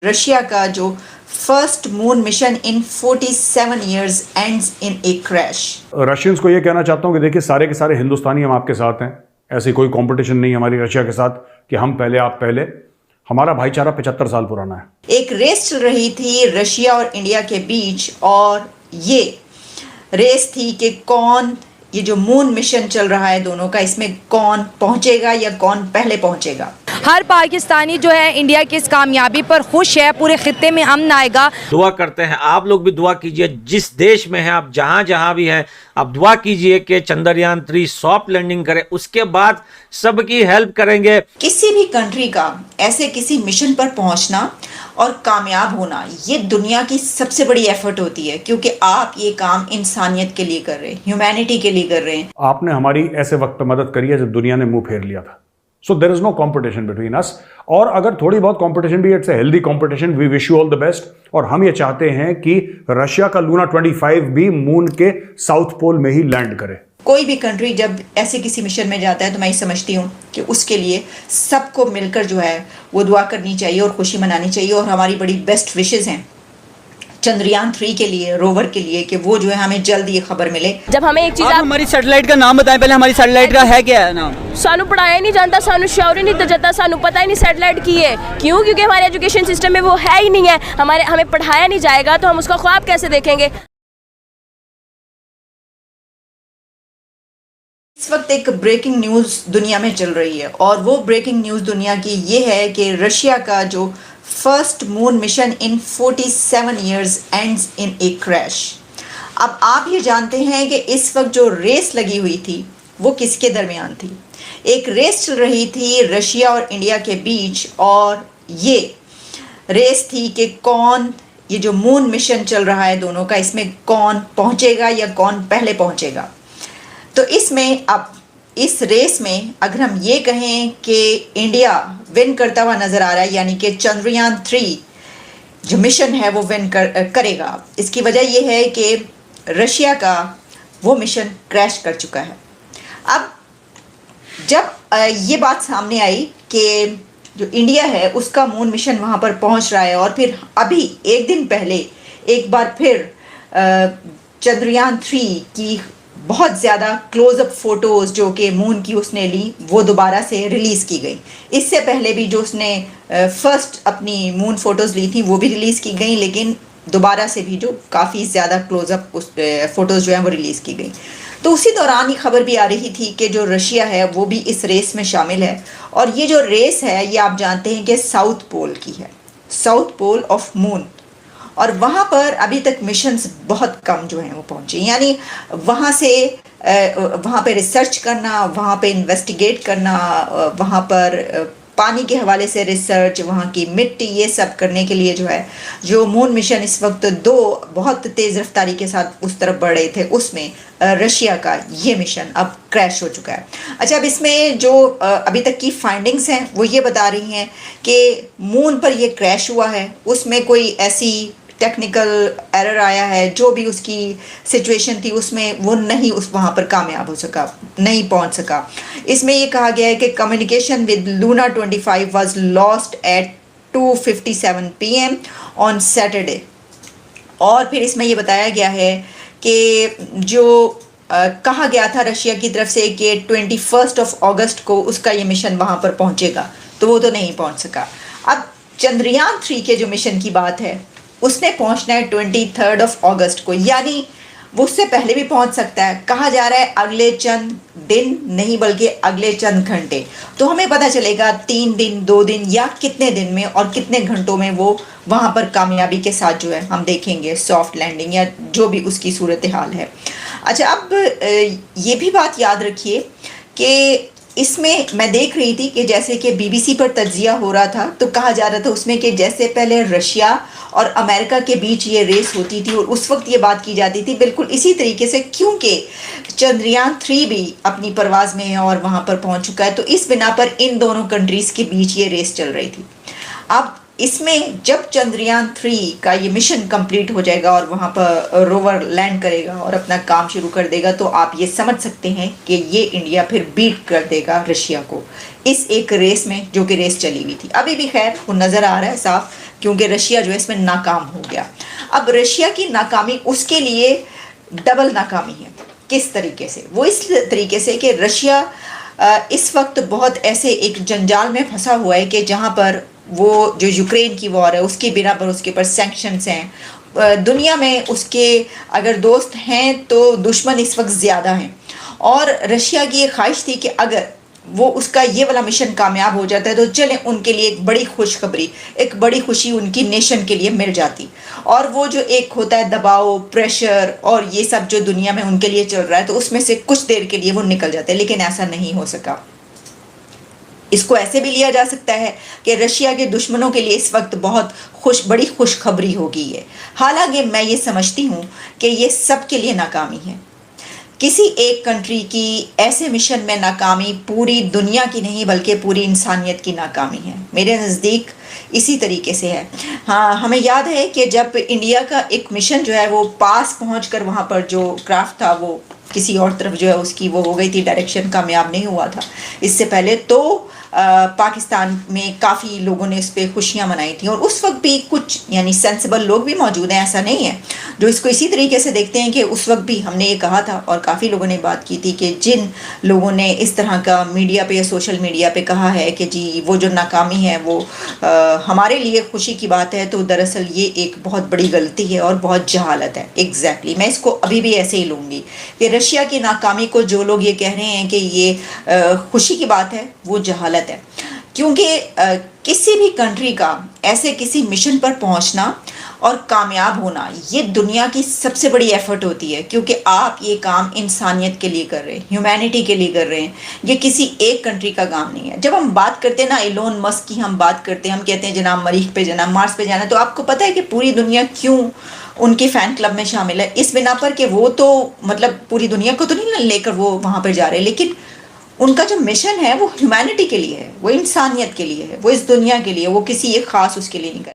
Russia का जो first moon mission in 47 years ends in A crash. Russians को ये कहना चाहता हूं कि देखिए सारे के सारे हिंदुस्तानी हम आपके साथ हैं। ऐसी कोई कंपटीशन नहीं हमारी रशिया के साथ कि हम पहले आप पहले। हमारा भाईचारा 75 साल पुराना है। एक रेस चल रही थी रशिया और इंडिया के बीच, और ये रेस थी कि कौन, ये जो मून मिशन चल रहा है दोनों का, इसमें कौन पहुंचेगा या कौन पहले पहुंचेगा। हर पाकिस्तानी जो है इंडिया की इस कामयाबी पर खुश है। पूरे खित्ते में अमन आएगा। दुआ करते हैं, आप लोग भी दुआ कीजिए। जिस देश में हैं आप, जहां जहां भी हैं, आप दुआ कीजिए कि चंद्रयान 3 सॉफ्ट लैंडिंग करे। उसके बाद सबकी हेल्प करेंगे। किसी भी कंट्री का ऐसे किसी मिशन पर पहुंचना और कामयाब होना, ये दुनिया की सबसे बड़ी एफर्ट होती है, क्योंकि आप ये काम इंसानियत के लिए कर रहे हैं, ह्यूमैनिटी के लिए कर रहे हैं। आपने हमारी ऐसे वक्त पे मदद करी है जब दुनिया ने मुंह फेर लिया था। So there is no competition between us, और अगर थोड़ी बहुत कंपटीशन भी, it's a healthy competition. We wish you all the best. और हम ये चाहते हैं कि रशिया का लूना 25 भी मून के साउथ पोल में ही लैंड करे। कोई भी कंट्री जब ऐसे किसी मिशन में जाता है तो मैं ये समझती हूँ कि उसके लिए सबको मिलकर जो है वो दुआ करनी चाहिए और खुशी मनानी चाहिए। और हमारी बड़ी बेस्ट विशेस हैं चंद्रयान 3 के लिए, रोवर के लिए, कि वो जो है हमें जल्द ये खबर मिले। जब हमें एक चीज, आप हमारी सैटेलाइट का नाम बताएं पहले। हमारी सैटेलाइट का है क्या नाम? सानू पढ़ाया नहीं जानता, सानू श्योर ही नहीं जाता, सानू पता ही नहीं सैटेलाइट की है। क्यों? क्योंकि हमारे एजुकेशन सिस्टम में वो है ही नहीं है। हमें पढ़ाया नहीं जाएगा तो हम उसका ख्वाब कैसे देखेंगे। इस वक्त एक ब्रेकिंग न्यूज़ दुनिया में चल रही है, और वो ब्रेकिंग न्यूज़ दुनिया की ये है कि रशिया का जो first moon mission in 47 years ends in A crash. अब आप ये जानते हैं कि इस वक्त जो रेस लगी हुई थी वो किसके दरमियान थी। एक रेस चल रही थी रशिया और इंडिया के बीच, और ये रेस थी कि कौन, ये जो मून मिशन चल रहा है दोनों का, इसमें कौन पहुंचेगा या कौन पहले पहुंचेगा। तो इसमें, अब इस रेस में अगर हम ये कहें कि इंडिया विन करता हुआ नज़र आ रहा है, यानी कि चंद्रयान 3 जो मिशन है वो विन करेगा। इसकी वजह यह है कि रशिया का वो मिशन क्रैश कर चुका है। अब जब ये बात सामने आई कि जो इंडिया है उसका मून मिशन वहाँ पर पहुँच रहा है, और फिर अभी एक दिन पहले एक बार फिर चंद्रयान 3 की बहुत ज़्यादा क्लोज़अप फ़ोटोज़ जो कि मून की उसने ली वो दोबारा से रिलीज़ की गई। इससे पहले भी जो उसने फर्स्ट अपनी मून फ़ोटोज़ ली थी वो भी रिलीज़ की गई, लेकिन दोबारा से भी जो काफ़ी ज़्यादा क्लोज़अप उस फ़ोटोज़ जो हैं वो रिलीज़ की गई। तो उसी दौरान ये खबर भी आ रही थी कि जो रशिया है वो भी इस रेस में शामिल है, और ये जो रेस है ये आप जानते हैं कि साउथ पोल की है, साउथ पोल ऑफ मून। और वहाँ पर अभी तक मिशंस बहुत कम जो हैं वो पहुँचे, यानी वहाँ से वहाँ पे रिसर्च करना, वहाँ पे इन्वेस्टिगेट करना, वहाँ पर पानी के हवाले से रिसर्च, वहाँ की मिट्टी, ये सब करने के लिए जो है जो मून मिशन इस वक्त 2 बहुत तेज़ रफ्तारी के साथ उस तरफ बढ़ रहे थे, उसमें रशिया का ये मिशन अब क्रैश हो चुका है। अच्छा, अब इसमें जो अभी तक की फाइंडिंग्स हैं वो ये बता रही हैं कि मून पर ये क्रैश हुआ है, उसमें कोई ऐसी टेक्निकल एरर आया है, जो भी उसकी सिचुएशन थी उसमें वो नहीं वहाँ पर कामयाब हो सका, नहीं पहुँच सका। इसमें ये कहा गया है कि communication with Luna 25 was lost at 2:57 PM on Saturday. और फिर इसमें ये बताया गया है कि जो कहा गया था रशिया की तरफ से कि 21 अगस्त को उसका ये मिशन वहाँ पर पहुँचेगा, तो वो तो नहीं पहुँच सका। अब चंद्रयान 3 के जो मिशन की बात है उसने पहुंचना है 23 अगस्त को, यानी वो उससे पहले भी पहुंच सकता है। कहा जा रहा है अगले चंद दिन नहीं बल्कि अगले चंद घंटे। तो हमें पता चलेगा 3 दिन, 2 दिन या कितने दिन में और कितने घंटों में वो वहाँ पर कामयाबी के साथ जो है हम देखेंगे सॉफ्ट लैंडिंग या जो भी उसकी सूरत हाल है। अच्छा, अब ये भी बात याद रखिए कि इसमें मैं देख रही थी कि जैसे कि BBC पर तज्जिया हो रहा था, तो कहा जा रहा था उसमें कि जैसे पहले रशिया और अमेरिका के बीच ये रेस होती थी और उस वक्त ये बात की जाती थी, बिल्कुल इसी तरीके से, क्योंकि चंद्रयान 3 भी अपनी परवाज़ में है और वहाँ पर पहुँच चुका है, तो इस बिना पर इन दोनों कंट्रीज़ के बीच ये रेस चल रही थी। अब इसमें जब चंद्रयान 3 का ये मिशन कंप्लीट हो जाएगा और वहाँ पर रोवर लैंड करेगा और अपना काम शुरू कर देगा, तो आप ये समझ सकते हैं कि ये इंडिया फिर बीट कर देगा रशिया को इस एक रेस में जो कि रेस चली हुई थी। अभी भी खैर वो नज़र आ रहा है साफ क्योंकि रशिया जो है इसमें नाकाम हो गया। अब रशिया की नाकामी उसके लिए डबल नाकामी है। किस तरीके से? वो इस तरीके से कि रशिया इस वक्त बहुत ऐसे एक जंजाल में फंसा हुआ है कि जहाँ पर वो जो यूक्रेन की वॉर है उसके बिना पर उसके ऊपर सैंक्शंस हैं। दुनिया में उसके अगर दोस्त हैं तो दुश्मन इस वक्त ज़्यादा हैं, और रशिया की ये ख्वाहिश थी कि अगर वो उसका ये वाला मिशन कामयाब हो जाता है तो चले उनके लिए एक बड़ी खुशखबरी, एक बड़ी खुशी उनकी नेशन के लिए मिल जाती। और वो जो एक होता है दबाव, प्रेशर और ये सब जो दुनिया में उनके लिए चल रहा है, तो उसमें से कुछ देर के लिए वो निकल जाते हैं। लेकिन ऐसा नहीं हो सका। इसको ऐसे भी लिया जा सकता है कि रशिया के दुश्मनों के लिए इस वक्त बहुत बड़ी खुशखबरी हो गई है। हालांकि मैं ये समझती हूँ कि ये सब के लिए नाकामी है। किसी एक कंट्री की ऐसे मिशन में नाकामी पूरी दुनिया की नहीं बल्कि पूरी इंसानियत की नाकामी है। मेरे नज़दीक इसी तरीके से है। हाँ, हमें याद है कि जब इंडिया का एक मिशन जो है वो पास पहुंचकर वहाँ पर जो क्राफ्ट था वो किसी और तरफ जो है उसकी वो हो गई थी, डायरेक्शन कामयाब नहीं हुआ था। इससे पहले तो पाकिस्तान में काफ़ी लोगों ने इस पर खुशियाँ मनाई थी, और उस वक्त भी कुछ यानी सेंसिबल लोग भी मौजूद हैं, ऐसा नहीं है, जो इसको इसी तरीके से देखते हैं कि उस वक्त भी हमने ये कहा था और काफ़ी लोगों ने बात की थी कि जिन लोगों ने इस तरह का मीडिया पे या सोशल मीडिया पे कहा है कि जी वो जो नाकामी है वो हमारे लिए खुशी की बात है, तो दरअसल ये एक बहुत बड़ी गलती है और बहुत जहालत है। एग्जैक्टली मैं इसको अभी भी ऐसे ही लूँगी कि रशिया की नाकामी को जो लोग ये कह रहे हैं कि ये खुशी की बात है, वो जहालत है। क्योंकि किसी भी कंट्री का ऐसे किसी मिशन पर पहुंचना और कामयाब होना ये दुनिया की सबसे बड़ी एफर्ट होती है, क्योंकि आप ये काम इंसानियत के लिए कर रहे हैं, ह्यूमैनिटी के लिए कर रहे हैं। ये किसी एक कंट्री का काम नहीं है। जब हम बात करते हैं ना इलोन मस्क की, हम बात करते हैं, हम कहते हैं जनाब मरीख पे जाना, मार्स पे जाना, तो आपको पता है कि पूरी दुनिया क्यों उनके फ़ैन क्लब में शामिल है? इस बिना पर कि वो तो मतलब पूरी दुनिया को तो नहीं लेकर वो वहाँ पर जा रहे, लेकिन उनका जो मिशन है वो ह्यूमैनिटी के लिए है, वो इंसानियत के लिए है, वो इस दुनिया के लिए, वो किसी एक ख़ास उसके लिए नहीं कर